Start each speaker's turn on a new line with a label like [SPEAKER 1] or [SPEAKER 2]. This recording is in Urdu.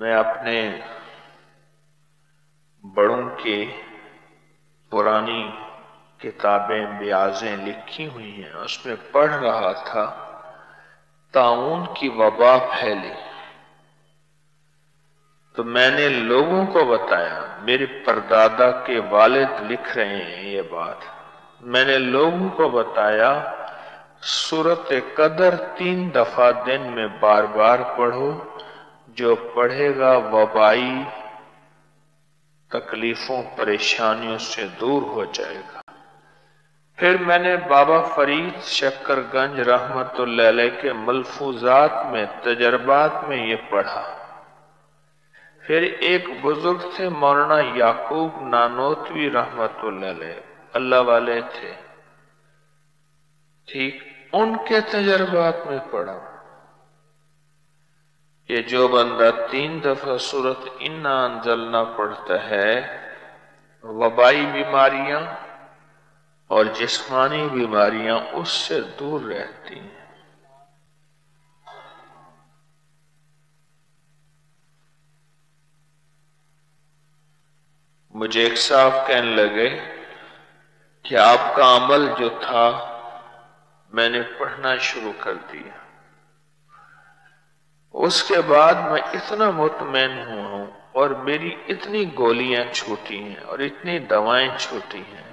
[SPEAKER 1] میں اپنے بڑوں کی پرانی کتابیں بیاضیں لکھی ہوئی ہیں، اس میں پڑھ رہا تھا طاعون کی وبا پھیلی تو میں نے لوگوں کو بتایا، میرے پردادا کے والد لکھ رہے ہیں یہ بات، میں نے لوگوں کو بتایا سورۃ قدر 3 دفعہ دن میں بار بار پڑھو، جو پڑھے گا وبائی تکلیفوں پریشانیوں سے دور ہو جائے گا۔ پھر میں نے بابا فرید شکر گنج رحمت اللہ علیہ کے ملفوظات میں تجربات میں یہ پڑھا۔ پھر ایک بزرگ تھے مولانا یعقوب نانوتوی رحمت اللہ علیہ، اللہ والے تھے، ٹھیک، ان کے تجربات میں پڑھا کہ جو بندہ 3 دفعہ سورۃ انا انزلنا پڑھتا ہے، وبائی بیماریاں اور جسمانی بیماریاں اس سے دور رہتی ہیں۔ مجھے ایک صاحب کہنے لگے کہ آپ کا عمل جو تھا میں نے پڑھنا شروع کر دیا، اس کے بعد میں اتنا مطمئن ہوا ہوں اور میری اتنی گولیاں چھوٹی ہیں اور اتنی دوائیں چھوٹی ہیں